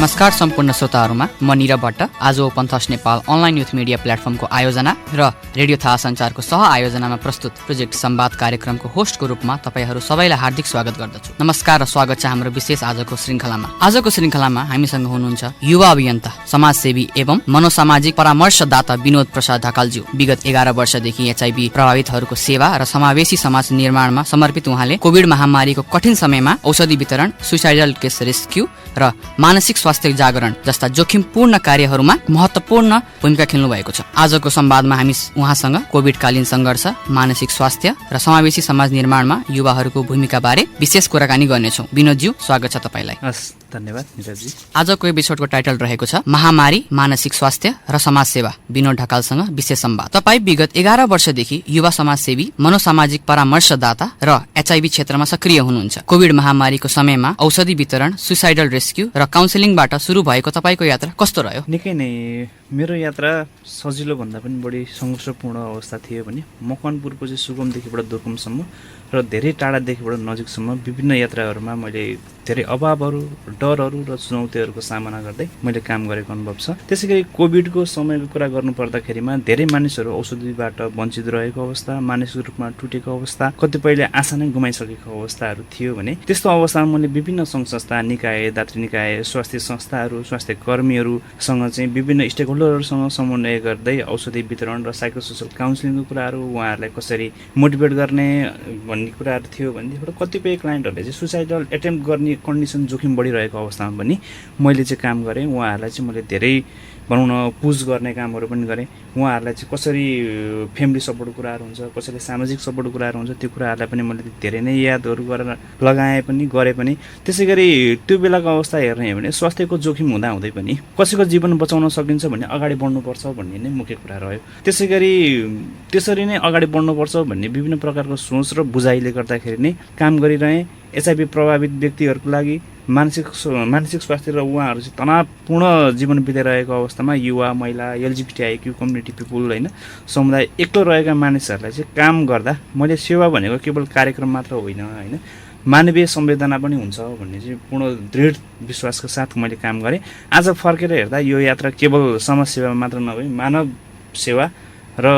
नमस्कार सम्पूर्ण श्रोताहरूमा म निरव भट्ट आज open thoughts Nepal online youth media प्लेटफर्मको आयोजना र रेडियो थाहा सञ्चारको सह आयोजनामा प्रस्तुत प्रोजेक्ट संवाद कार्यक्रमको होस्टको रूपमा तपाईहरू सबैलाई हार्दिक स्वागत गर्दछु। नमस्कार र स्वागत छ हाम्रो विशेष आजको श्रृङ्खलामा। आजको श्रृङ्खलामा हामीसँग हुनुहुन्छ युवा अभियन्ता, समाजसेवी एवं मनोसामाजिक परामर्शदाता विनोद प्रसाद ढकालज्यू। विगत 11 वर्षदेखि एचआईभी प्रभावितहरूको सेवा र समावेशी समाज निर्माणमा समर्पित उहाँले कोभिड महामारीको कठिन समयमा औषधि वितरण, सुसाइडल केस रेस्क्यू र मानसिक स्वास्थ्य जागरण जस्ता जोखिमपूर्ण कार्यहरूमा महत्त्वपूर्ण भूमिका खेल्नु भएको छ। आजको संवादमा हामी उहाँसँग कोभिडकालीन सङ्घर्ष, मानसिक स्वास्थ्य र समावेशी समाज निर्माणमा युवाहरूको भूमिका बारे विशेष कुराकानी गर्नेछौँ। विनोदज्यू, स्वागत छ तपाईँलाई। धन्यवाद निरवजी। आजको एपिसोडको टाइटल रहेको छ महामारी, मानसिक स्वास्थ्य र समाजसेवा, विनोद ढकालसँग विशेष संवाद। तपाईँ विगत 11 वर्षदेखि युवा समाजसेवी, मनोसामाजिक परामर्शदाता र एचआईभी क्षेत्रमा सक्रिय हुनुहुन्छ। कोभिड महामारीको समयमा औषधि वितरण, सुसाइडल रेस्क्यू र काउन्सिलिङबाट सुरु भएको तपाईँको यात्रा कस्तो रह्यो? निकै नै मेरो यात्रा सजिलो भन्दा पनि बढी सङ्घर्षपूर्ण अवस्था थियो भने मकवानपुरको चाहिँ सुगमदेखिबाट दुर्गमसम्म र धेरै टाढादेखिबाट नजिकसम्म विभिन्न यात्राहरूमा मैले धेरै अभावहरू, डरहरू र चुनौतीहरूको सामना गर्दै मैले काम गरेको अनुभव छ। त्यसै गरी कोभिडको समयको कुरा गर्नुपर्दाखेरिमा धेरै मानिसहरू औषधिबाट वञ्चित रहेको अवस्था, मानसिक रूपमा टुटेको अवस्था, कतिपयले आशा नै गुमाइसकेको अवस्थाहरू थियो भने त्यस्तो अवस्थामा मैले विभिन्न सङ्घ संस्था, निकाय, दात्री निकाय, स्वास्थ्य संस्थाहरू, स्वास्थ्य कर्मीहरूसँग चाहिँ विभिन्न स्टेक होल्डरहरूसँग समन्वय गर्दै औषधि वितरण र साइकोसोसियल काउन्सिलिङको कुराहरू, उहाँहरूलाई कसरी मोटिभेट गर्ने भन्ने कुराहरू थियो भनेदेखि कतिपय क्लाइन्टहरूले चाहिँ सुसाइडल एटेम्प्ट गर्ने कन्डिसन जोखिम बढिरहेको अवस्थामा पनि मैले चाहिँ काम गरेँ। उहाँहरूलाई चाहिँ मैले धेरै भनौँ न पुज गर्ने कामहरू पनि गरेँ। उहाँहरूलाई चाहिँ कसरी फ्यामिली सपोर्ट कुराहरू हुन्छ, कसरी सामाजिक सपोर्ट कुराहरू हुन्छ, त्यो कुराहरूलाई पनि मैले धेरै नै यादहरू गरेर लगाएँ पनि, गरेँ पनि। त्यसै गरी त्यो बेलाको अवस्था हेर्ने हो भने स्वास्थ्यको जोखिम हुँदाहुँदै पनि कसैको जीवन बचाउन सकिन्छ भने अगाडि बढ्नुपर्छ भन्ने नै मुख्य कुरा रह्यो। त्यसै गरी त्यसरी नै अगाडि बढ्नुपर्छ भन्ने विभिन्न प्रकारको सोच र बुझाइले गर्दाखेरि नै काम गरिरहेँ। एचआईभी प्रभावित व्यक्तिहरूको लागि मानसिक स्वास्थ्य र उहाँहरू चाहिँ तनावपूर्ण जीवन बिताइरहेको अवस्थामा युवा, महिला, एलजिबिटिआईक्यू कम्युनिटी पिपुल होइन, समुदाय एक्लो रहेका मानिसहरूलाई चाहिँ काम गर्दा मैले सेवा भनेको केवल कार्यक्रम मात्र होइन, मानवीय संवेदना पनि हुन्छ भन्ने चाहिँ पूर्ण दृढ विश्वासको साथ मैले काम गरेँ। आज फर्केर हेर्दा यो यात्रा केवल समाजसेवा मात्र नभई मानव सेवा र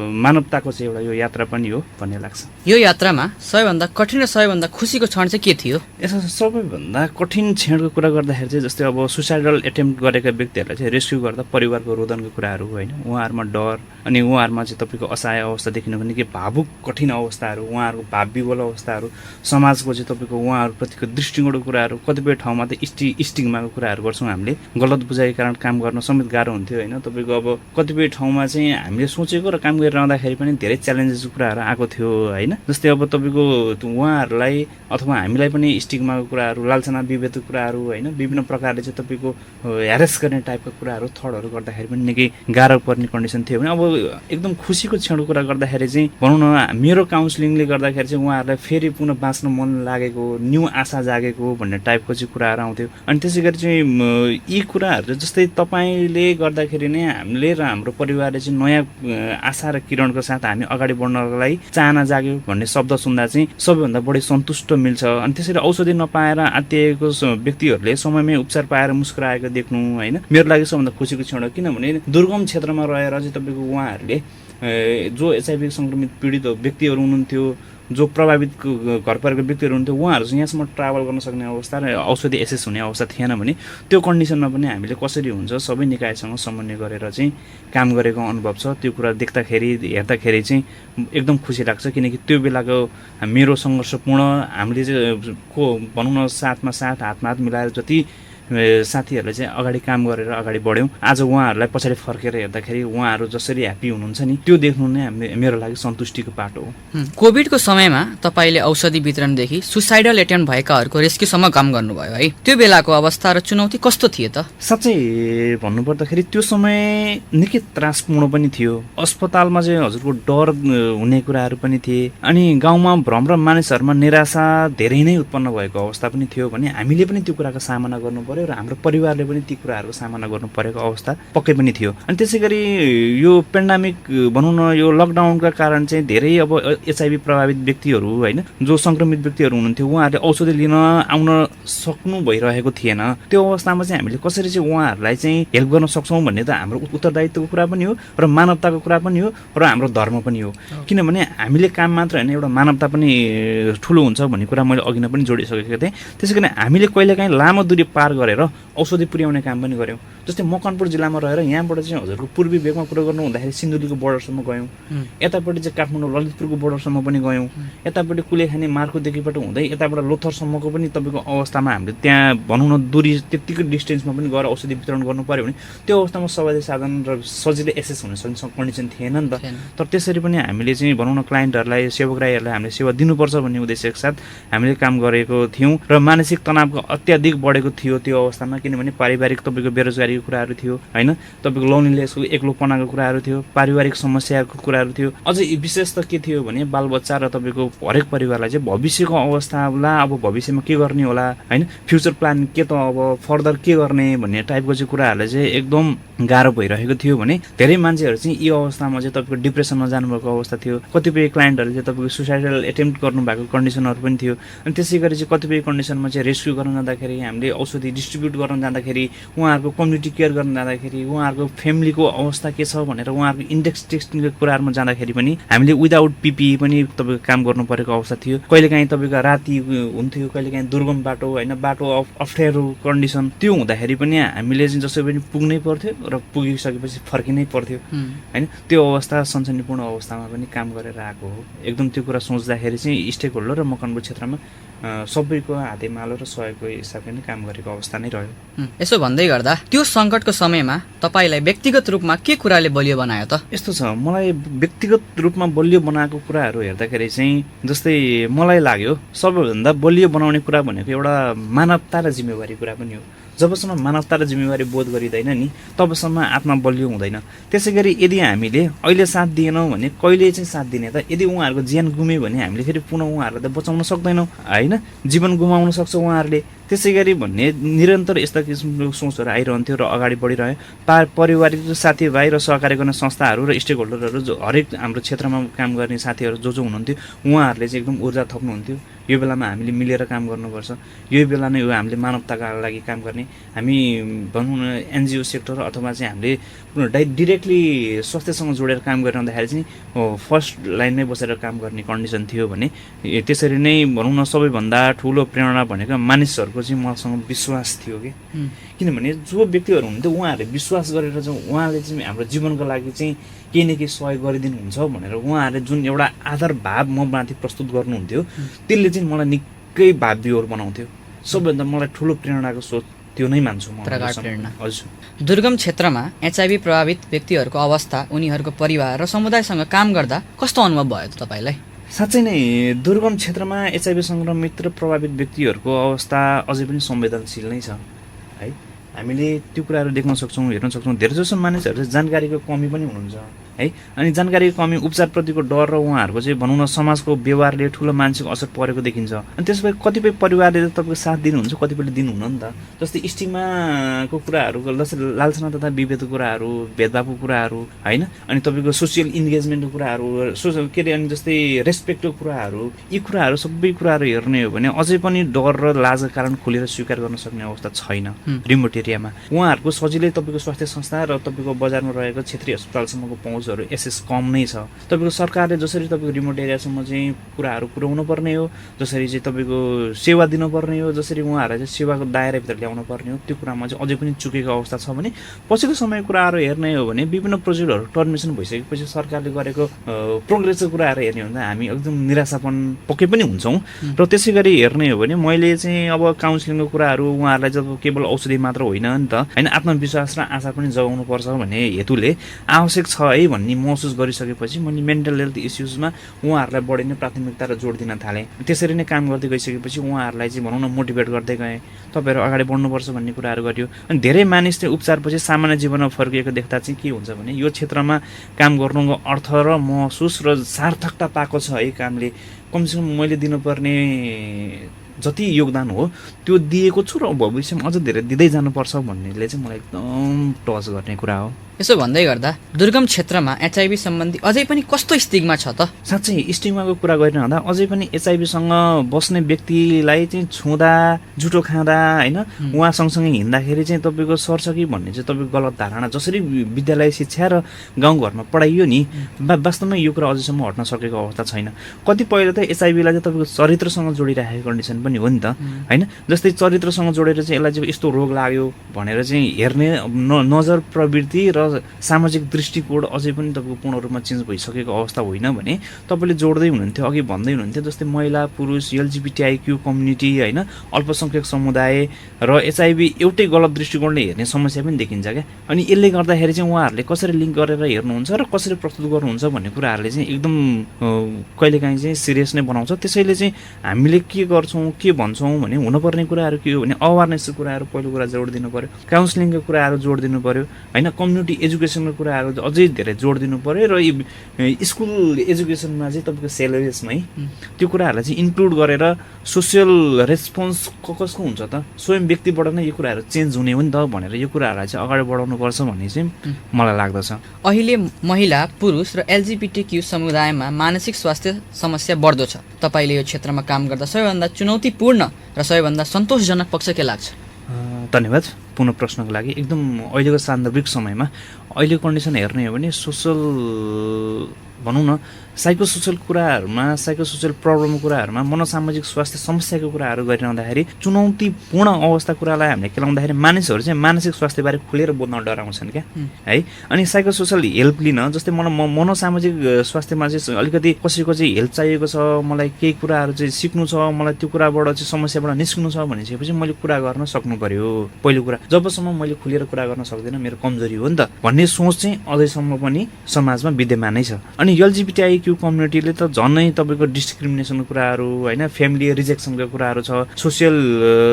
मानवताको चाहिँ एउटा यो यात्रा पनि हो भन्ने लाग्छ। यो यात्रामा सबैभन्दा कठिन र सबैभन्दा खुसीको क्षण चाहिँ के थियो? यसो सबैभन्दा कठिन क्षणको कुरा गर्दाखेरि चाहिँ जस्तै अब सुसाइडल एटेम्प्ट गरेका व्यक्तिहरूलाई चाहिँ रेस्क्यु गर्दा परिवारको रोदनको कुराहरू होइन, उहाँहरूमा डर अनि उहाँहरूमा चाहिँ तपाईँको असहाय अवस्था देखिनु भने के भावुक कठिन अवस्थाहरू, उहाँहरूको भावविवल अवस्थाहरू, समाजको चाहिँ तपाईँको उहाँहरूप्रतिको दृष्टिकोणको कुराहरू, कतिपय ठाउँमा त स्टिगमाको कुराहरू गर्छौँ हामीले, गलत बुझाइको कारण काम गर्न समेत गाह्रो हुन्थ्यो होइन। तपाईँको अब कतिपय ठाउँमा चाहिँ हामीले सोचेको र काम गरिरहँदाखेरि पनि धेरै च्यालेन्जेसको कुराहरू आएको थियो होइन। जस्तै अब तपाईँको उहाँहरूलाई अथवा हामीलाई पनि स्टिगमाको कुराहरू, लालचना विभेदको कुराहरू होइन, विभिन्न प्रकारले चाहिँ तपाईँको ह्यारेस गर्ने टाइपको कुराहरू, थर्डहरू गर्दाखेरि पनि निकै गाह्रो पर्ने कन्डिसन थियो भने अब एकदम खुसीको क्षणको कुरा गर्दाखेरि चाहिँ भनौँ न मेरो काउन्सिलिङले गर्दाखेरि चाहिँ उहाँहरूलाई फेरि पुनः बाँच्न मन लागेको, न्यू आशा जागेको भन्ने टाइपको चाहिँ कुराहरू आउँथ्यो। अनि त्यसै गरी चाहिँ यी कुराहरू जस्तै तपाईँले गर्दाखेरि नै हामीले र हाम्रो परिवारले चाहिँ नयाँ आशा र किरणको साथ हामी अगाडि बढ्नको लागि चाहना जाग्यो भन्ने शब्द सुन्दा चाहिँ सबैभन्दा बढी सन्तुष्ट मिल्छ। अनि त्यसरी औषधि नपाएर आत्तिएको व्यक्तिहरूले समयमै उपचार पाएर मुस्कुराएको देख्नु होइन मेरो लागि सबभन्दा खुसीको क्षण हो। किनभने दुर्गम क्षेत्रमा रहेर चाहिँ तपाईँको उहाँहरूले जो एचआईभी सङ्क्रमित पीडित व्यक्तिहरू हुनुहुन्थ्यो, जो प्रभावित घर परिवारको व्यक्तिहरू हुन्थ्यो, उहाँहरू चाहिँ यहाँसम्म ट्राभल गर्न सक्ने अवस्था र औषधि एसेस हुने अवस्था थिएन भने त्यो कन्डिसनमा पनि हामीले कसरी हुन्छ सबै निकायसँग समन्वय गरेर चाहिँ काम गरेको अनुभव छ। त्यो कुरा देख्दाखेरि हेर्दाखेरि चाहिँ एकदम खुसी लाग्छ। किनकि त्यो बेलाको मेरो सङ्घर्षपूर्ण हामीले चाहिँ को भनौँ न साथमा साथ, हातमा हात मिलाएर जति साथीहरूले चाहिँ अगाडि काम गरेर अगाडि बढ्यौँ, आज उहाँहरूलाई पछाडि फर्केर हेर्दाखेरि उहाँहरू जसरी ह्याप्पी हुनुहुन्छ नि त्यो देख्नु नै मेरो लागि सन्तुष्टिको बाटो हो। कोभिडको समयमा तपाईँले औषधि वितरणदेखि सुसाइडल एटेम्प्ट भएकाहरूको रेस्क्युसम्म काम गर्नुभयो है, त्यो बेलाको अवस्था र चुनौती कस्तो थियो त? साँच्चै भन्नुपर्दाखेरि त्यो समय निकै त्रासपूर्ण पनि थियो। अस्पतालमा चाहिँ हजुरको डर हुने कुराहरू पनि थिए अनि गाउँमा भ्रम र मानिसहरूमा निराशा धेरै नै उत्पन्न भएको अवस्था पनि थियो भने हामीले पनि त्यो कुराको सामना गर्नु पर्यो पर्यो र हाम्रो परिवारले पनि ती कुराहरूको सामना गर्नु परेको अवस्था पक्कै पनि थियो। अनि त्यसै गरी यो पेन्डामिक भनौँ न यो लकडाउनका कारण चाहिँ धेरै अब एचआइभी प्रभावित व्यक्तिहरू होइन जो सङ्क्रमित व्यक्तिहरू हुनुहुन्थ्यो उहाँहरूले औषधि लिन आउन सक्नु भइरहेको थिएन। त्यो अवस्थामा चाहिँ हामीले कसरी चाहिँ उहाँहरूलाई चाहिँ हेल्प गर्न सक्छौँ भन्ने त हाम्रो उत्तरदायित्वको कुरा पनि हो र मानवताको कुरा पनि हो र हाम्रो धर्म पनि हो। किनभने हामीले काम मात्र होइन एउटा मानवता पनि ठुलो हुन्छ भन्ने कुरा मैले अघि नै पनि जोडिसकेको थिएँ। त्यसै कारण हामीले कहिलेकाहीँ लामो दूरी पार गरेर औषधि पुर्याउने काम पनि गऱ्यौँ। जस्तै मकनपुर जिल्लामा रहेर यहाँबाट चाहिँ हजुरको पूर्वी भेगमा कुरा गर्नु हुँदाखेरि सिन्धुलीको बोर्डरसम्म गयौँ, यतापट्टि चाहिँ काठमाडौँ ललितपुरको बोर्डरसम्म पनि गयौँ, यतापट्टि कुलेखानी मार्कुदेखिबाट हुँदै यताबाट लोथरसम्मको पनि तपाईँको अवस्थामा हामीले त्यहाँ भनौँ न दूरी त्यत्तिकै डिस्टेन्समा पनि गएर औषधि वितरण गर्नु पऱ्यो भने त्यो अवस्थामा सवारी साधन र सजिलै एक्सेस हुन सक्ने कन्डिसन थिएन नि त। तर त्यसरी पनि हामीले चाहिँ भनौँ न क्लाइन्टहरूलाई सेवाग्राहीहरूलाई हामीले सेवा दिनुपर्छ भन्ने उद्देश्यका साथ हामीले काम गरेको थियौँ र मानसिक तनावको अत्याधिक बढेको थियो त्यो अवस्थामा। किनभने पारिवारिक तपाईँको बेरोजगारीको कुराहरू थियो होइन, तपाईँको लोनलीनेसको एक्लोपनाको कुराहरू थियो, पारिवारिक समस्याको कुराहरू थियो। अझै विशेष त के थियो भने बालबच्चा र तपाईँको हरेक परिवारलाई चाहिँ भविष्यको अवस्थालाई अब भविष्यमा के गर्ने होला होइन, फ्युचर प्लान के त अब फर्दर के गर्ने भन्ने टाइपको चाहिँ कुराहरूलाई चाहिँ एकदम गाह्रो भइरहेको थियो। भने धेरै मान्छेहरू चाहिँ यो अवस्थामा चाहिँ तपाईँको डिप्रेसनमा जानुभएको अवस्था थियो। कतिपय क्लाइन्टहरू चाहिँ तपाईँको सुसाइडल एटेम्प्ट गर्नुभएको कन्डिसनहरू पनि थियो। अनि त्यसै गरी चाहिँ कतिपय कन्डिसनमा चाहिँ रेस्क्यु गर्न जाँदाखेरि हामीले औषधि डिस्ट्रिब्युट गर्न जाँदाखेरि उहाँहरूको कम्युनिटी केयर गर्न जाँदाखेरि उहाँहरूको फ्यामिलीको अवस्था के छ भनेर उहाँहरूको इन्डेक्स टेस्टिङको कुराहरूमा जाँदाखेरि पनि हामीले विदाउट पिपिई पनि तपाईँको काम गर्नु परेको अवस्था थियो। कहिलेकाहीँ तपाईँको राति हुन्थ्यो, कहिलेकाहीँ दुर्गम बाटो होइन, बाटो अप्ठ्यारो कन्डिसन त्यो हुँदाखेरि पनि हामीले चाहिँ जसै पनि पुग्नै पर्थ्यो र पुगिसकेपछि फर्किनै पर्थ्यो होइन। त्यो अवस्था सनसनीपूर्ण अवस्थामा पनि काम गरेर आएको हो। एकदम त्यो कुरा सोच्दाखेरि चाहिँ स्टेक होल्डर र मकनपुर क्षेत्रमा सबैको हातेमालो र सहयोगको हिसाबले नै काम गरेको अवस्था नै रह्यो। यसो भन्दै गर्दा त्यो सङ्कटको समयमा तपाईँलाई व्यक्तिगत रूपमा के कुराले बलियो बनायो त? यस्तो छ, मलाई व्यक्तिगत रूपमा बलियो बनाएको कुराहरू हेर्दाखेरि चाहिँ जस्तै मलाई लाग्यो सबैभन्दा बलियो बनाउने कुरा भनेको एउटा मानवता र जिम्मेवारी कुरा पनि हो। जबसम्म मानवता र जिम्मेवारी बोध गरिँदैन नि तबसम्म आत्मा बलियो हुँदैन। त्यसै गरी यदि हामीले अहिले साथ दिएनौँ भने कहिले चाहिँ साथ दिने त? यदि उहाँहरूको ज्यान गुम्यो भने हामीले फेरि पुनः उहाँहरूलाई त बचाउन सक्दैनौँ होइन, जीवन गुमाउन सक्छ उहाँहरूले। त्यसै गरी भन्ने निरन्तर यस्ता किसिमको सोचहरू आइरहन्थ्यो र अगाडि बढिरह्यो। पारिवारिक साथीभाइ र सहकारी गर्ने संस्थाहरू र स्टेक होल्डरहरू जो हरेक हाम्रो क्षेत्रमा काम गर्ने साथीहरू जो हुनुहुन्थ्यो उहाँहरूले चाहिँ एकदम ऊर्जा थप्नुहुन्थ्यो। यो बेलामा हामीले मिलेर काम गर्नुपर्छ, यो बेला नै हो हामीले मानवताका लागि काम गर्ने। हामी भनौँ न एनजिओ सेक्टर अथवा चाहिँ हामीले डिरेक्टली स्वास्थ्यसँग जोडेर काम गरिरहँदाखेरि चाहिँ फर्स्ट लाइनमै बसेर काम गर्ने कन्डिसन थियो। भने त्यसरी नै भनौँ न सबैभन्दा ठुलो प्रेरणा भनेको मानिसहरूको चाहिँ मसँग विश्वास थियो कि। किनभने जो व्यक्तिहरू हुनुहुन्थ्यो उहाँहरूले विश्वास गरेर चाहिँ उहाँले चाहिँ हाम्रो जीवनको लागि चाहिँ केही न केही सहयोग गरिदिनुहुन्छ भनेर उहाँहरूले जुन एउटा आधार भाव म माथि प्रस्तुत गर्नुहुन्थ्यो त्यसले चाहिँ मलाई निकै भाव विहोर बनाउँथ्यो। सबैभन्दा मलाई ठुलो प्रेरणाको स्रोत त्यो नै मान्छु म। हजुर, दुर्गम क्षेत्रमा एचआइभी प्रभावित व्यक्तिहरूको अवस्था, उनीहरूको परिवार र समुदायसँग काम गर्दा कस्तो अनुभव भयो त तपाईँलाई? साँच्चै नै दुर्गम क्षेत्रमा एचआइभी सङ्क्रमित र प्रभावित व्यक्तिहरूको अवस्था अझै पनि संवेदनशील नै छ है। हामीले त्यो कुराहरू देख्न सक्छौँ, हेर्न सक्छौँ। धेरैजसो मानिसहरू चाहिँ जानकारीको कमी पनि हुनुहुन्छ है। अनि जानकारीको कमी, उपचारप्रतिको डर र उहाँहरूको चाहिँ भनौँ न समाजको व्यवहारले ठुलो मानसिक असर परेको देखिन्छ। अनि त्यसपछि कतिपय परिवारले त तपाईँको साथ दिनुहुन्छ, कतिपयले दिनुहुन्न नि त। जस्तै स्टिगमाको कुराहरू, जस्तै लालसना तथा विभेदको कुराहरू, भेदभावको कुराहरू होइन, अनि तपाईँको सोसियल इन्गेजमेन्टको कुराहरू, के अरे अनि जस्तै रेस्पेक्टको कुराहरू, यी कुराहरू सबै कुराहरू हेर्ने हो भने अझै पनि डर र लाजका कारण खुलेर स्वीकार गर्न सक्ने अवस्था छैन रिमोट एरियामा। उहाँहरूको सजिलै तपाईँको स्वास्थ्य संस्था र तपाईँको बजारमा रहेको क्षेत्रीय अस्पतालसम्मको पहुँचहरू एसेस कम नै छ। तपाईँको सरकारले जसरी तपाईँको रिमोट एरियासम्म चाहिँ कुराहरू पुर्याउनु पर्ने हो, जसरी चाहिँ तपाईँको सेवा दिनुपर्ने हो, जसरी उहाँहरूलाई चाहिँ सेवाको दायराभित्र ल्याउनु पर्ने हो, त्यो कुरामा चाहिँ अझै पनि चुकेको अवस्था छ। भने पछिल्लो समय कुराहरू हेर्ने हो भने विभिन्न प्रोजेक्टहरू टर्मिनेसन भइसकेपछि सरकारले गरेको प्रोग्रेसको कुराहरू हेर्ने हो भने हामी एकदम निराशापन पक्कै पनि हुन्छौँ। र त्यसै गरी हेर्ने हो भने मैले चाहिँ अब काउन्सिलिङको कुराहरू उहाँहरूलाई जब केवल औषधि मात्र होइन नि त होइन, आत्मविश्वास र आशा पनि जगाउनुपर्छ भन्ने हेतुले आवश्यक छ है भन्ने महसुस गरिसकेपछि मैले मेन्टल हेल्थ इस्युजमा उहाँहरूलाई बढी नै प्राथमिकता र जोड दिन थालेँ। त्यसरी नै काम गर्दै गइसकेपछि उहाँहरूलाई चाहिँ भनौँ न मोटिभेट गर्दै गएँ, तपाईँहरू अगाडि बढ्नुपर्छ भन्ने कुराहरू गरियो। अनि धेरै मानिसले उपचारपछि सामान्य जीवनमा फर्किएको देख्दा चाहिँ के हुन्छ भने यो क्षेत्रमा काम गर्नुको अर्थ र महसुस र सार्थकता पाएको छ है कामले। कमसेकम मैले दिनुपर्ने जति योगदान हो त्यो दिएको छु र भविष्यमा अझ धेरै दिँदै जानुपर्छ भन्नेले चाहिँ मलाई एकदम टच गर्ने कुरा हो। यसो भन्दै गर्दा दुर्गम क्षेत्रमा एचआइभी सम्बन्धी अझै पनि कस्तो स्टिग्मा छ त? साँच्चै स्टिग्माको कुरा गरिरहँदा अझै पनि एचआइभीसँग बस्ने व्यक्तिलाई चाहिँ छुँदा जुठो खाँदा होइन उहाँ सँगसँगै हिँड्दाखेरि चाहिँ तपाईँको सर्छ कि भन्ने चाहिँ तपाईँको गलत धारणा। जसरी विद्यालय शिक्षा र गाउँघरमा पढाइयो नि वास्तवमा यो कुरा अझैसम्म हट्न सकेको अवस्था छैन। कतिपयले त एचआइभीलाई चाहिँ तपाईँको चरित्रसँग जोडिराखेको कन्डिसन पनि हो नि त होइन। जस्तै चरित्रसँग जोडेर चाहिँ यसलाई चाहिँ यस्तो रोग लाग्यो भनेर चाहिँ हेर्ने नजर प्रवृत्ति र सामाजिक दृष्टिकोण अझै पनि तपाईँको पूर्ण रूपमा चेन्ज भइसकेको अवस्था होइन भने तपाईँले जोड्दै हुनुहुन्थ्यो, अघि भन्दै हुनुहुन्थ्यो जस्तै महिला पुरुष एलजिबिटिआइक्यू कम्युनिटी होइन अल्पसङ्ख्यक समुदाय र एचआइभी एउटै गलत दृष्टिकोणले हेर्ने समस्या पनि देखिन्छ क्या। अनि यसले गर्दाखेरि चाहिँ उहाँहरूले कसरी लिङ्क गरेर हेर्नुहुन्छ र कसरी प्रस्तुत गर्नुहुन्छ भन्ने कुराहरूले चाहिँ एकदम कहिलेकाहीँ चाहिँ सिरियस नै बनाउँछ। त्यसैले चाहिँ हामीले के गर्छौँ के भन्छौँ भने हुनुपर्ने कुराहरू के हो भने अवेरनेसको कुराहरू पहिलो कुरा जोड दिनु पऱ्यो, काउन्सिलिङको कुराहरू जोड दिनु पऱ्यो होइन, कम्युनिटी एजुकेसनको कुराहरू अझै धेरै जोड दिनु पऱ्यो र स्कुल एजुकेसनमा चाहिँ तपाईँको सिलेबसमै त्यो कुराहरूलाई चाहिँ इन्क्लुड गरेर सोसियल रेस्पोन्स कसको हुन्छ त स्वयं व्यक्तिबाट नै यो कुराहरू चेन्ज हुने हो नि त भनेर यो कुराहरूलाई चाहिँ अगाडि बढाउनुपर्छ भन्ने चाहिँ मलाई लाग्दछ। अहिले महिला पुरुष र एलजिबिटिक्यू समुदायमा मानसिक स्वास्थ्य समस्या बढ्दो छ। तपाईँले यो क्षेत्रमा काम गर्दा सबैभन्दा चुनौतीपूर्ण र सबैभन्दा सन्तोषजनक पक्ष के लाग्छ? धन्यवाद पुनः प्रश्नको लागि। एकदम अहिलेको सान्दर्भिक समयमा अहिलेको कन्डिसन हेर्ने हो भने सोसल भनौँ न साइकोसोसियल कुराहरूमा साइकोसोसियल प्रब्लमको कुराहरूमा मनोसामाजिक स्वास्थ्य समस्याको कुराहरू गरिरहँदाखेरि चुनौतीपूर्ण अवस्था कुरालाई हामीले केलाउँदाखेरि मानिसहरू चाहिँ मानसिक स्वास्थ्यबारे खुलेर बोल्न डराउँछन् क्या है। अनि साइकोसोसियल हेल्प लिन जस्तै मलाई मनोसामाजिक स्वास्थ्यमा चाहिँ अलिकति कसैको चाहिँ हेल्प चाहिएको छ, मलाई केही कुराहरू चाहिँ सिक्नु छ, मलाई त्यो कुराबाट चाहिँ समस्याबाट निस्किनु छ भनिसकेपछि मैले कुरा गर्न सक्नु पर्यो। पहिलो कुरा जबसम्म मैले खुलेर कुरा गर्न सक्दिनँ मेरो कमजोरी हो नि त भन्ने सोच चाहिँ अझैसम्म पनि समाजमा विद्यमानै छ। अनि एलजिबिटिआइक्यू कम्युनिटीले त झनै तपाईँको डिस्क्रिमिनेसनको कुराहरू होइन, फ्यामिली रिजेक्सनको कुराहरू छ, सोसियल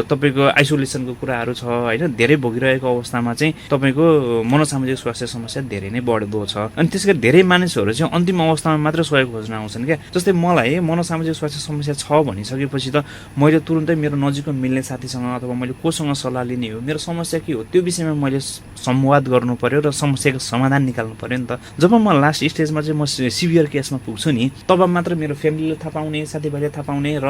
तपाईँको आइसोलेसनको कुराहरू छ होइन, धेरै भोगिरहेको अवस्थामा चाहिँ तपाईँको मनोसामाजिक स्वास्थ्य समस्या धेरै नै बढ्दो छ। अनि त्यसै गरी धेरै मानिसहरू चाहिँ अन्तिम अवस्थामा मात्र सहयोग खोज्न आउँछन् क्या। जस्तै मलाई मनोसामाजिक स्वास्थ्य समस्या छ भनिसकेपछि त मैले तुरुन्तै मेरो नजिकको मिल्ने साथीसँग अथवा मैले कोसँग सल्लाह लिने हो, मेरो समस्या के हो त्यो विषयमा मैले संवाद गर्नु पर्यो र समस्याको समाधान निकाल्नु पर्यो नि त। जब म लास्ट स्टेजमा चाहिँ म सिभियर केसमा पुग्छु नि तब मात्र मेरो फ्यामिलीले थाहा पाउने, साथीभाइले थाहा पाउने र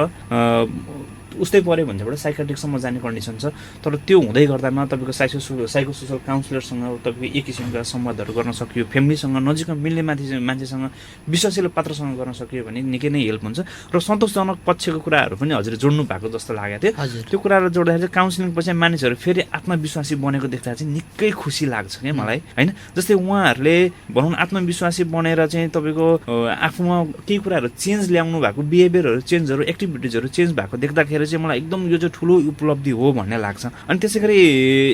उस्तै पऱ्यो भनेबाट साइकेट्रिकसम्म जाने कन्डिसन छ। तर त्यो हुँदै गर्दामा तपाईँको साइकोसोसियल काउन्सिलरसँग तपाईँको एक किसिमका संवादहरू गर्न सकियो, फ्यामिलीसँग नजिकमा मिल्ने मान्छेसँग विश्वासिलो पात्रसँग गर्न सकियो भने निकै नै हेल्प हुन्छ। र सन्तोषजनक पक्षको कुराहरू पनि हजुरले जोड्नु भएको जस्तो लागेको थियो। त्यो कुराहरू जोड्दाखेरि चाहिँ काउन्सिलिङ पछि मानिसहरू फेरि आत्मविश्वासी बनेको देख्दा चाहिँ निकै खुसी लाग्छ क्या मलाई होइन। जस्तै उहाँहरूले भनौँ न आत्मविश्वासी बनेर चाहिँ तपाईँको आफूमा केही कुराहरू चेन्ज ल्याउनु भएको, बिहेभियरहरू चेन्जहरू एक्टिभिटिजहरू चेन्ज भएको देख्दाखेरि चाहिँ मलाई एकदम यो चाहिँ ठुलो उपलब्धि हो भन्ने लाग्छ। अनि त्यसै गरी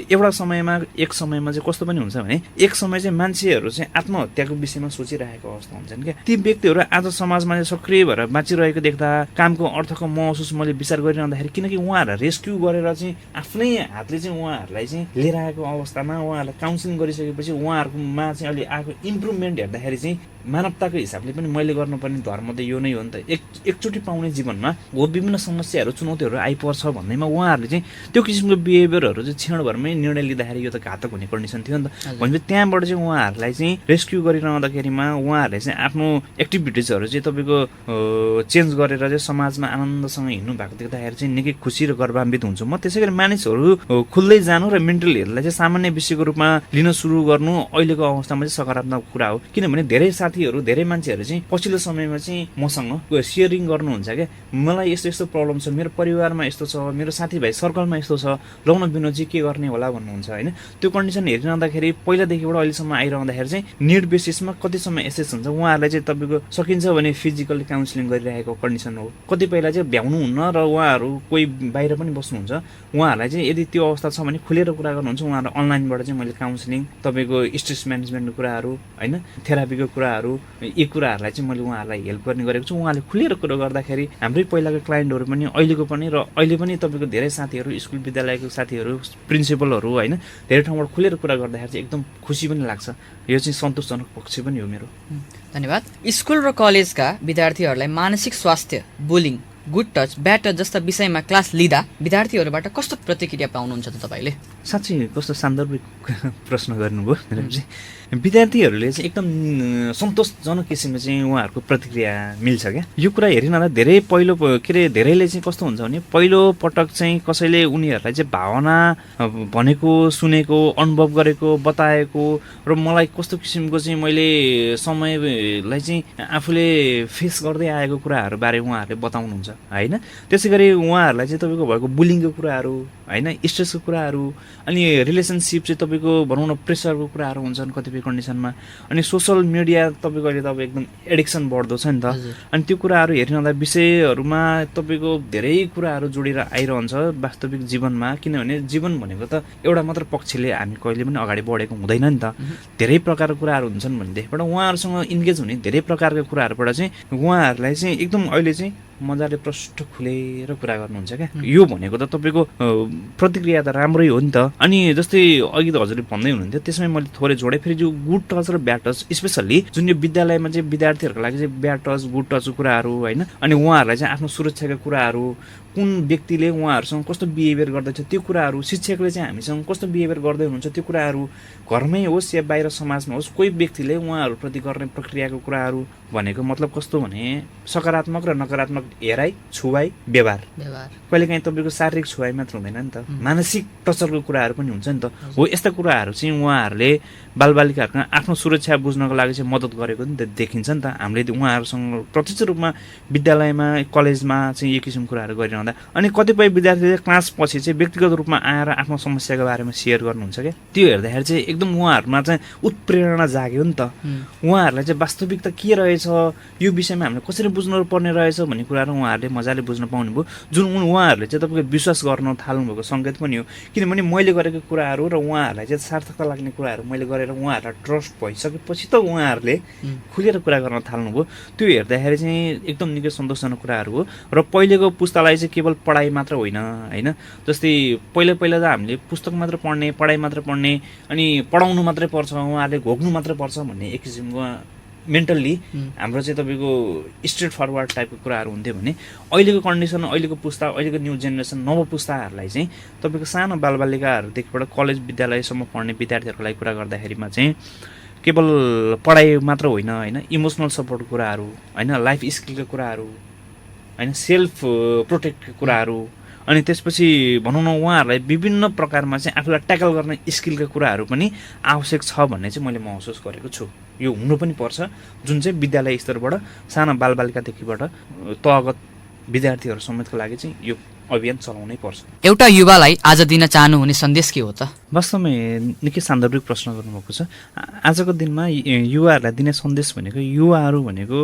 एउटा समयमा चाहिँ कस्तो पनि हुन्छ भने एक समय चाहिँ मान्छेहरू चाहिँ आत्महत्याको विषयमा सोचिरहेको अवस्था हुन्छन् क्या। ती व्यक्तिहरू आज समाजमा चाहिँ सक्रिय भएर बाँचिरहेको देख्दा कामको अर्थको महसुस मैले विचार गरिरहँदाखेरि किनकि उहाँहरूलाई रेस्क्यु गरेर चाहिँ आफ्नै हातले चाहिँ उहाँहरूलाई चाहिँ लिएर आएको अवस्थामा उहाँहरूलाई काउन्सिलिङ गरिसकेपछि उहाँहरूकोमा चाहिँ अहिले आएको इम्प्रुभमेन्ट हेर्दाखेरि चाहिँ मानवताको हिसाबले पनि मैले गर्नुपर्ने धर्म त यो नै हो नि त। एकचोटि पाउने जीवनमा हो विभिन्न समस्याहरू चुनौतीहरू आइपर्छ भन्दैमा उहाँहरूले चाहिँ त्यो किसिमको बिहेभियरहरू चाहिँ क्षणभरमै निर्णय लिँदाखेरि यो त घातक हुने कन्डिसन थियो नि त। भनेपछि त्यहाँबाट चाहिँ उहाँहरूलाई चाहिँ रेस्क्यु गरिरहँदाखेरिमा उहाँहरूले चाहिँ आफ्नो एक्टिभिटिजहरू चाहिँ तपाईँको चेन्ज गरेर चाहिँ समाजमा आनन्दसँग हिँड्नु भएको देख्दाखेरि चाहिँ निकै खुसी र गर्वान्वित हुन्छु म। त्यसै गरी मानिसहरू खुल्दै जानु र मेन्टल हेल्थलाई चाहिँ सामान्य विषयको रूपमा लिन सुरु गर्नु अहिलेको अवस्थामा चाहिँ सकारात्मक कुरा हो। किनभने धेरै साथीहरू धेरै मान्छेहरू चाहिँ पछिल्लो समयमा चाहिँ मसँग सेयरिङ गर्नुहुन्छ क्या, मलाई यस्तो यस्तो प्रब्लम छ, मेरो परिवारमा यस्तो छ, मेरो साथीभाइ सर्कलमा यस्तो छ, लौन विनोदजी के गर्ने होला भन्नुहुन्छ होइन। त्यो कन्डिसन हेरिरहँदाखेरि पहिलादेखिबाट अहिलेसम्म आइरहँदाखेरि चाहिँ निड बेसिसमा कतिसम्म एसेस हुन्छ उहाँहरूलाई चाहिँ तपाईँको सकिन्छ भने फिजिकल काउन्सिलिङ गरिरहेको कन्डिसन हो। कतिपयलाई चाहिँ भ्याउनुहुन्न र उहाँहरू कोही बाहिर पनि बस्नुहुन्छ, उहाँहरूलाई चाहिँ यदि त्यो अवस्था छ भने खुलेर कुरा गर्नुहुन्छ उहाँहरू अनलाइनबाट चाहिँ मैले काउन्सिलिङ तपाईँको स्ट्रेस म्यानेजमेन्टको कुराहरू होइन, थेरापीको कुराहरू यी कुराहरूलाई चाहिँ मैले उहाँहरूलाई हेल्प गर्ने गरेको छु। उहाँले खुलेर कुरो गर्दाखेरि हाम्रै पहिलाको क्लाइन्टहरू पनि अहिलेको पनि र अहिले पनि तपाईँको धेरै साथीहरू स्कुल विद्यालयको साथीहरू प्रिन्सिपलहरू होइन धेरै ठाउँबाट खुलेर कुरा गर्दाखेरि चाहिँ एकदम खुसी पनि लाग्छ। यो चाहिँ सन्तोषजनक पक्ष पनि हो मेरो। धन्यवाद। स्कुल र कलेजका विद्यार्थीहरूलाई मानसिक स्वास्थ्य bullying good touch bad touch जस्ता विषयमा क्लास लिँदा विद्यार्थीहरूबाट कस्तो प्रतिक्रिया पाउनुहुन्छ त तपाईँले? साँच्चै कस्तो सान्दर्भिक प्रश्न गर्नुभयो भनेपछि विद्यार्थीहरूले चाहिँ एकदम सन्तोषजनक किसिमले चाहिँ उहाँहरूको प्रतिक्रिया मिल्छ क्या। यो कुरा हेरिनलाई धेरै पहिलो धेरैले चाहिँ कस्तो हुन्छ भने पहिलो पटक चाहिँ कसैले उनीहरूलाई चाहिँ भावना भनेको सुनेको अनुभव गरेको बताएको र मलाई कस्तो किसिमको चाहिँ मैले समयलाई चाहिँ आफूले फेस गर्दै आएको कुराहरू बारे उहाँहरूले बताउनुहुन्छ होइन। त्यसै गरी उहाँहरूलाई चाहिँ तपाईँको भएको बुलिङको कुराहरू होइन, स्ट्रेसको कुराहरू, अनि रिलेसनसिप चाहिँ तपाईँको भनौँ न प्रेसरको कुराहरू हुन्छन् कतिपय कन्डिसनमा, अनि सोसल मिडिया तपाईँको अहिले तपाईँ एकदम एडिक्सन बढ्दो छ नि त। अनि त्यो कुराहरू हेरिरहँदा विषयहरूमा तपाईँको धेरै कुराहरू जोडेर आइरहन्छ वास्तविक जीवनमा। किनभने जीवन भनेको त एउटा मात्र पक्षले हामी कहिले पनि अगाडि बढेको हुँदैन नि त। धेरै प्रकारको कुराहरू हुन्छन् भनेदेखिबाट उहाँहरूसँग इन्गेज हुने धेरै प्रकारका कुराहरूबाट चाहिँ उहाँहरूलाई चाहिँ एकदम अहिले चाहिँ मजाले प्रष्ट खुलेर कुरा गर्नुहुन्छ क्या। यो भनेको त तपाईँको प्रतिक्रिया त राम्रै हो नि त। अनि जस्तै अघि त हजुरले भन्दै हुनुहुन्थ्यो, त्यसमै मैले थोरै जोडेँ फेरि जो गुड टच र ब्याड टच, स्पेसल्ली जुन यो विद्यालयमा चाहिँ विद्यार्थीहरूको लागि चाहिँ ब्याड टच गुड टचको कुराहरू होइन, अनि उहाँहरूलाई चाहिँ आफ्नो सुरक्षाका कुराहरू, कुन व्यक्तिले उहाँहरूसँग कस्तो बिहेभियर गर्दैछ त्यो कुराहरू, शिक्षकले चाहिँ हामीसँग कस्तो बिहेभियर गर्दै हुनुहुन्छ त्यो कुराहरू, घरमै होस् या बाहिर समाजमा होस् कोही व्यक्तिले उहाँहरूप्रति गर्ने प्रक्रियाको कुराहरू भनेको मतलब कस्तो भने सकारात्मक र नकारात्मक हेराइ, छुवाइ, व्यवहार। कहिलेकाहीँ तपाईँको शारीरिक छुवाइ मात्र हुँदैन नि त, मानसिक टचरको कुराहरू पनि हुन्छ नि त। हो यस्ता कुराहरू चाहिँ उहाँहरूले बालबालिकाहरूसँग आफ्नो सुरक्षा बुझ्नको लागि चाहिँ मद्दत गरेको नि त देखिन्छ नि त। हामीले उहाँहरूसँग प्रत्यक्ष रूपमा विद्यालयमा कलेजमा चाहिँ यो किसिमको कुराहरू गरिरहँदा, अनि कतिपय विद्यार्थीले क्लास पछि चाहिँ व्यक्तिगत रूपमा आएर आफ्नो समस्याको बारेमा सेयर गर्नुहुन्छ क्या। त्यो हेर्दाखेरि चाहिँ एकदम उहाँहरूमा चाहिँ उत्प्रेरणा जाग्यो नि त। उहाँहरूलाई चाहिँ वास्तविकता के रहेछ, यो विषयमा हामीले कसरी बुझ्नु पर्ने रहेछ भन्ने कुराहरू उहाँहरूले मजाले बुझ्न पाउनुभयो, जुन उहाँहरूले चाहिँ तपाईँको विश्वास गर्न थाल्नुभएको सङ्केत पनि हो। किनभने मैले गरेको कुराहरू र उहाँहरूलाई चाहिँ सार्थकता लाग्ने कुराहरू मैले गरेर उहाँहरूलाई ट्रस्ट भइसकेपछि त उहाँहरूले खुलेर कुरा गर्न थाल्नुभयो। त्यो हेर्दाखेरि चाहिँ एकदम निकै सन्तोषजनक कुराहरू हो। र पहिलेको पुस्तालाई चाहिँ केवल पढाइ मात्र होइन होइन, जस्तै पहिला त हामीले पुस्तक मात्र पढ्ने, पढाइ मात्र पढ्ने, अनि पढाउनु मात्रै पर्छ, उहाँहरूले घोक्नु मात्रै पर्छ भन्ने एक किसिमको मेन्टल्ली हाम्रो चाहिँ तपाईँको स्ट्रेट फरवर्ड टाइपको कुराहरू हुन्थ्यो भने अहिलेको कन्डिसन, अहिलेको पुस्ता, अहिलेको न्यू जेनेरेसन नव पुस्ताहरूलाई चाहिँ तपाईँको सानो बालबालिकाहरूदेखिबाट कलेज विद्यालयसम्म पढ्ने विद्यार्थीहरूको लागि कुरा गर्दाखेरिमा चाहिँ केवल पढाइ मात्र होइन होइन, इमोसनल सपोर्टको कुराहरू होइन, लाइफ स्किलका कुराहरू होइन, सेल्फ प्रोटेक्टका कुराहरू, अनि त्यसपछि भनौँ न उहाँहरूलाई विभिन्न प्रकारमा चाहिँ आफूलाई ट्याकल गर्ने स्किलका कुराहरू पनि आवश्यक छ भन्ने चाहिँ मैले महसुस गरेको छु। यो हुनु पनि पर्छ, जुन चाहिँ विद्यालय स्तरबाट साना बालबालिकादेखिबाट तहगत विद्यार्थीहरू समेतको लागि चाहिँ यो अभियान चलाउनै पर्छ। एउटा युवालाई आज दिन चाहनुहुने सन्देश के हो त? वास्तवमै निकै सान्दर्भिक प्रश्न गर्नुभएको छ। आजको दिनमा युवाहरूलाई दिने सन्देश भनेको, युवाहरू भनेको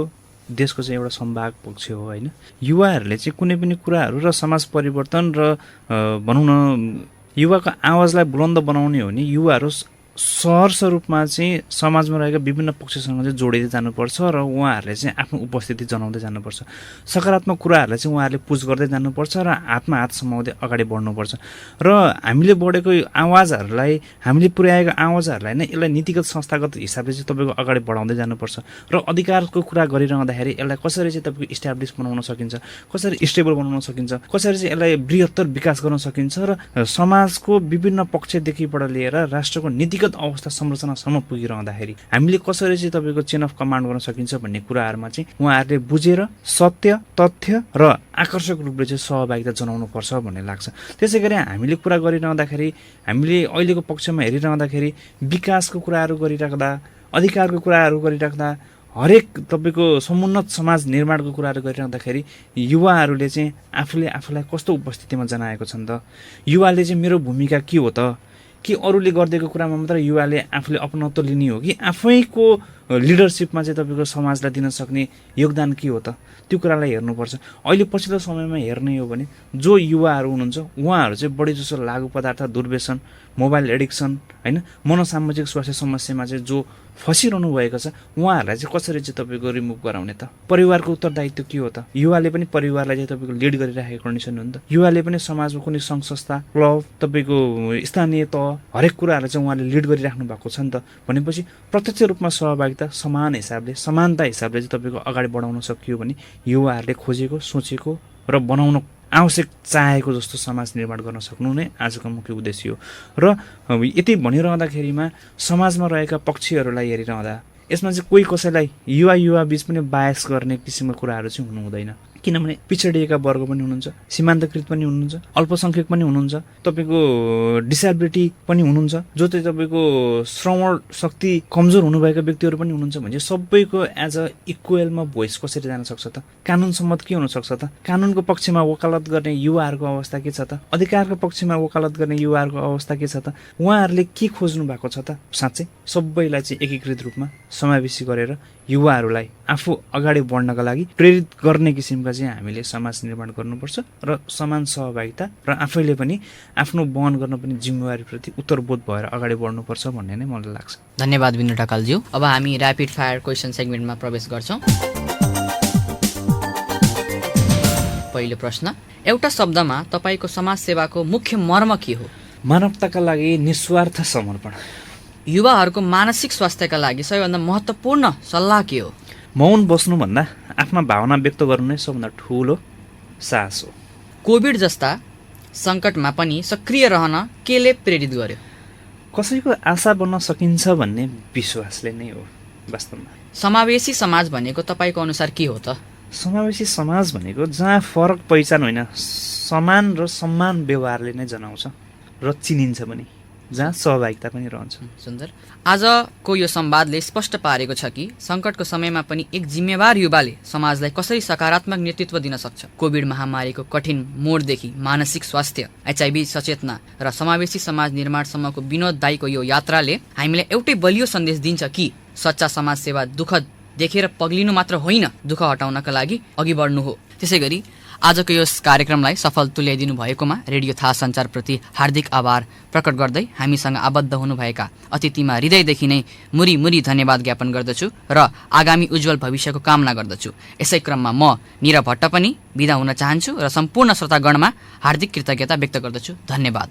देशको चाहिँ एउटा सम्भाग पक्ष हो होइन। युवाहरूले चाहिँ कुनै पनि कुराहरू र समाज परिवर्तन र भनौँ न युवाको आवाजलाई बुलन्द बनाउने हो भने युवाहरू सहर्ष रूपमा चाहिँ समाजमा रहेका विभिन्न पक्षसँग चाहिँ जोडिँदै जानुपर्छ र उहाँहरूले चाहिँ आफ्नो उपस्थिति जनाउँदै जानुपर्छ। सकारात्मक कुराहरूलाई चाहिँ उहाँहरूले पुस गर्दै जानुपर्छ र हातमा हात समाउँदै अगाडि बढ्नुपर्छ। र हामीले बढेको आवाजहरूलाई, हामीले पुर्याएको आवाजहरूलाई नै यसलाई नीतिगत संस्थागत हिसाबले चाहिँ तपाईँको अगाडि बढाउँदै जानुपर्छ। र अधिकारको कुरा गरिरहँदाखेरि यसलाई कसरी चाहिँ तपाईँको इस्टाब्लिस बनाउन सकिन्छ, कसरी स्टेबल बनाउन सकिन्छ, कसरी चाहिँ यसलाई बृहत्तर विकास गर्न सकिन्छ र समाजको विभिन्न पक्षदेखिबाट लिएर राष्ट्रको नीतिगत अवस्था संरचनासम्म पुगिरहँदाखेरि हामीले कसरी चाहिँ तपाईँको चेन अफ कमान्ड गर्न सकिन्छ भन्ने कुराहरूमा चाहिँ उहाँहरूले बुझेर सत्य, तथ्य र आकर्षक रूपले चाहिँ सहभागिता जनाउनुपर्छ भन्ने लाग्छ। त्यसै गरी हामीले कुरा गरिरहँदाखेरि, हामीले अहिलेको पक्षमा हेरिरहँदाखेरि विकासको कुराहरू गरिराख्दा, अधिकारको कुराहरू गरिराख्दा, हरेक तपाईँको समुन्नत समाज निर्माणको कुराहरू गरिरहँदाखेरि युवाहरूले चाहिँ आफूलाई कस्तो उपस्थितिमा जनाएको छन् त? युवाले चाहिँ मेरो भूमिका के हो त? कि अरूले गरिदिएको कुरामा मात्र युवाले आफूले अपनत्व लिने हो कि आफैको लिडरसिपमा चाहिँ तपाईँको समाजलाई दिन सक्ने योगदान के हो त? त्यो कुरालाई हेर्नुपर्छ। अहिले पछिल्लो समयमा हेर्ने हो भने जो युवाहरू हुनुहुन्छ उहाँहरू चाहिँ बढी जसो लागु पदार्थ, दुर्व्यसन, मोबाइल एडिक्सन होइन, मनोसामाजिक स्वास्थ्य समस्यामा चाहिँ जो फसिरहनु भएको छ उहाँहरूलाई चाहिँ कसरी चाहिँ तपाईँको रिमुभ गराउने त? परिवारको उत्तरदायित्व के हो त? युवाले पनि परिवारलाई चाहिँ तपाईँको लिड गरिराखेको कन्डिसन हो नि त। युवाले पनि समाजमा कुनै सङ्घ संस्था, क्लब, तपाईँको स्थानीय तह हरेक कुराहरूलाई चाहिँ उहाँले लिड गरिराख्नु भएको छ नि त। भनेपछि प्रत्यक्ष रूपमा सहभागिता समान हिसाबले, समानता हिसाबले चाहिँ तपाईँको अगाडि बढाउन सकियो भने युवाहरूले खोजेको, सोचेको र बनाउन आवश्यक चाहेको जस्तो समाज निर्माण गर्न सक्नु नै आजको मुख्य उद्देश्य हो। र यति भनिरहँदाखेरिमा समाजमा रहेका पक्षहरूलाई हेरिरहँदा यसमा चाहिँ कोही कसैलाई युवा बीच पनि बायस गर्ने किसिमका कुराहरू चाहिँ हुनु हुँदैन। किनभने पिछडिएका वर्ग पनि हुनुहुन्छ, सीमान्तकृत पनि हुनुहुन्छ, अल्पसङ्ख्यक पनि हुनुहुन्छ, तपाईँको डिसेबिलिटी पनि हुनुहुन्छ, जो चाहिँ तपाईँको श्रवण शक्ति कमजोर हुनुभएका व्यक्तिहरू पनि हुनुहुन्छ भने सबैको एज अ इक्वेलमा भोइस कसरी जान सक्छ त? कानुन सम्मत के हुनसक्छ त? कानुनको पक्षमा वकालत गर्ने युवाहरूको अवस्था के छ त? अधिकारको पक्षमा वकालत गर्ने युवाहरूको अवस्था के छ त? उहाँहरूले के खोज्नु भएको छ त? साँच्चै सबैलाई चाहिँ एकीकृत रूपमा समावेशी गरेर युवाहरूलाई आफू अगाडि बढ्नका लागि प्रेरित गर्ने किसिमका चाहिँ हामीले समाज निर्माण गर्नुपर्छ र समान सहभागिता र आफैले पनि आफ्नो वहन गर्न पनि जिम्मेवारीप्रति उत्तरबोध भएर अगाडि बढ्नुपर्छ भन्ने नै मलाई लाग्छ। धन्यवाद विनु ढकालज्यू। अब हामी ऱ्यापिड फायर क्वेसन सेगमेन्टमा प्रवेश गर्छौँ। पहिलो प्रश्न, एउटा शब्दमा तपाईँको समाजसेवाको मुख्य मर्म के हो? मानवताका लागि निस्वार्थ समर्पण। युवाहरूको मानसिक स्वास्थ्यका लागि सबैभन्दा महत्त्वपूर्ण सल्लाह के हो? मौन बस्नुभन्दा आफ्ना भावना व्यक्त गर्नु नै सबभन्दा ठुलो साहस हो। कोभिड जस्ता सङ्कटमा पनि सक्रिय रहन केले प्रेरित गर्यो? कसैको आशा बन्न सकिन्छ भन्ने विश्वासले नै हो वास्तवमा। समावेशी समाज भनेको तपाईँको अनुसार के हो त? समावेशी समाज भनेको जहाँ फरक पहिचान होइन, समान र सम्मान व्यवहारले नै जनाउँछ र चिनिन्छ पनि, जहाँ सहभागिता पनि रहन्छ। सुन्दर। आजको यो संवादले स्पष्ट पारेको छ कि सङ्कटको समयमा पनि एक जिम्मेवार युवाले समाजलाई कसरी सकारात्मक नेतृत्व दिन सक्छ। कोभिड महामारीको कठिन मोडदेखि मानसिक स्वास्थ्य, HIV सचेतना र समावेशी समाज निर्माणसम्मको विनोद दाईको यो यात्राले हामीलाई एउटै बलियो सन्देश दिन्छ कि सच्चा समाजसेवा दुःख देखेर पग्लिनु मात्र होइन, दुःख हटाउनका लागि अघि बढ्नु हो। त्यसै गरी आजको यस कार्यक्रमलाई सफल तुल्याइदिनु भएकोमा रेडियो थाहा सञ्चारप्रति हार्दिक आभार प्रकट गर्दै हामीसँग आबद्ध हुनुभएका अतिथिमा हृदयदेखि नै मुरी धन्यवाद ज्ञापन गर्दछु र आगामी उज्जवल भविष्यको कामना गर्दछु। यसै क्रममा म निरव भट्ट पनि बिदा हुन चाहन्छु र सम्पूर्ण श्रोतागणमा हार्दिक कृतज्ञता व्यक्त गर्दछु। धन्यवाद।